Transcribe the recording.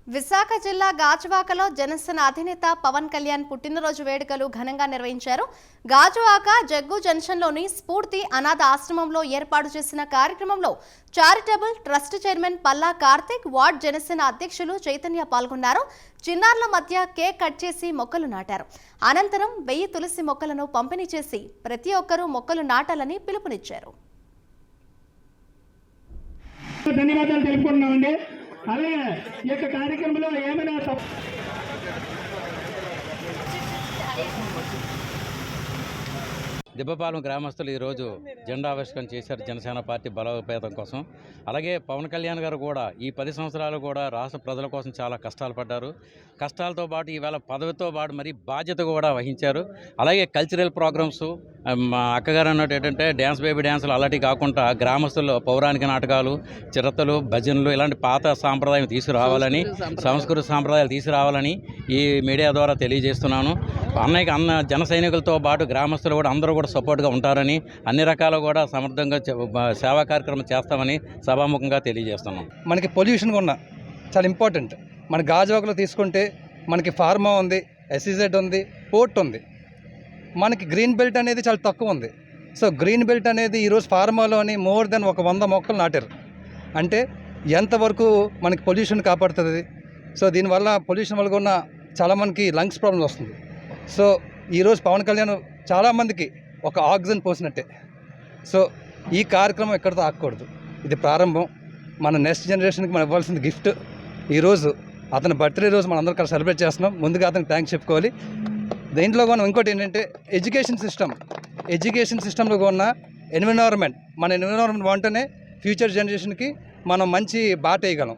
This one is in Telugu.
విశాఖ జిల్లా గాజువాకలో జనసేన అధినేత పవన్ కళ్యాణ్ పుట్టినరోజు వేడుకలు ఘనంగా నిర్వహించారు. గాజువాక జగ్గు జంక్షన్లోని స్ఫూర్తి అనాథ ఆశ్రమంలో ఏర్పాటు చేసిన కార్యక్రమంలో charitable trust chairman Palla Karthik, ward Janasena అధ్యక్షులు చైతన్య పాల్గొన్నారు. చిన్నారుల మధ్య కేక్ కట్ చేసి మొక్కలు నాటారు. అనంతరం 1000 తులసి మొక్కలను పంపిణీ చేసి ప్రతి ఒక్కరూ మొక్కలు నాటాలని పిలుపునిచ్చారు. ధన్యవాదాలు తెలుపుకుంటున్నామండి. అలాగే ఈ యొక్క కార్యక్రమంలో ఏమైనా దిబ్బపాలెం గ్రామస్తులు ఈరోజు జెండా ఆవిష్కరణ చేశారు జనసేన పార్టీ బలోపేతం కోసం. అలాగే పవన్ కళ్యాణ్ గారు కూడా ఈ 10 సంవత్సరాలు కూడా రాష్ట్ర ప్రజల కోసం చాలా కష్టాలు పడ్డారు. కష్టాలతో పాటు ఈవేళ పదవితో పాటు మరి బాధ్యత కూడా వహించారు. అలాగే కల్చరల్ ప్రోగ్రామ్స్, మా అక్కగారు అన్నట్టు ఏంటంటే డ్యాన్స్ బేబీ డ్యాన్సులు అలాంటివి కాకుండా గ్రామస్తుల్లో పౌరాణిక నాటకాలు, చిరతలు, భజనలు ఇలాంటి పాత సాంప్రదాయం తీసుకురావాలని, సంస్కృతి సాంప్రదాయాలు తీసుకురావాలని ఈ మీడియా ద్వారా తెలియజేస్తున్నాను. అన్న జన సైనికులతో పాటు గ్రామస్తులు కూడా అందరూ కూడా సపోర్ట్గా ఉంటారని, అన్ని రకాలు కూడా సమర్థంగా సేవా కార్యక్రమం చేస్తామని సభాముఖంగా తెలియజేస్తున్నాం. మనకి పొల్యూషన్ కూడా చాలా ఇంపార్టెంట్. మన గాజువాకలో తీసుకుంటే మనకి ఫార్మా ఉంది, ఎస్ఈజెడ్ ఉంది, పోర్ట్ ఉంది. మనకి గ్రీన్ బెల్ట్ అనేది చాలా తక్కువ ఉంది. సో గ్రీన్ బెల్ట్ అనేది ఈరోజు ఫార్మాలోని మోర్ దెన్ 100 మొక్కలు నాటారు. అంటే ఎంతవరకు మనకి పొల్యూషన్ కాపాడుతుంది. సో దీనివల్ల పొల్యూషన్ వల్ల కూడా చాలా మనకి లంగ్స్ ప్రాబ్లమ్ వస్తుంది. సో ఈరోజు పవన్ కళ్యాణ్ చాలామందికి ఒక ఆక్సిజన్ పోసినట్టే. సో ఈ కార్యక్రమం ఎక్కడితో ఆగకూడదు. ఇది ప్రారంభం. మన నెక్స్ట్ జనరేషన్కి మనం ఇవ్వాల్సిన గిఫ్ట్. ఈరోజు అతని బర్త్డే రోజు మనం అందరం కలిసి సెలబ్రేట్ చేస్తున్నాం. ముందుగా అతనికి థ్యాంక్స్ చెప్పుకోవాలి. దీంట్లో కూడా ఇంకోటి ఏంటంటే ఎడ్యుకేషన్ సిస్టంలో కూడా ఎన్విరాన్మెంట్, మన ఎన్విరాన్మెంట్ బాగుంటేనే ఫ్యూచర్ జనరేషన్కి మనం మంచి బాట వేయగలం.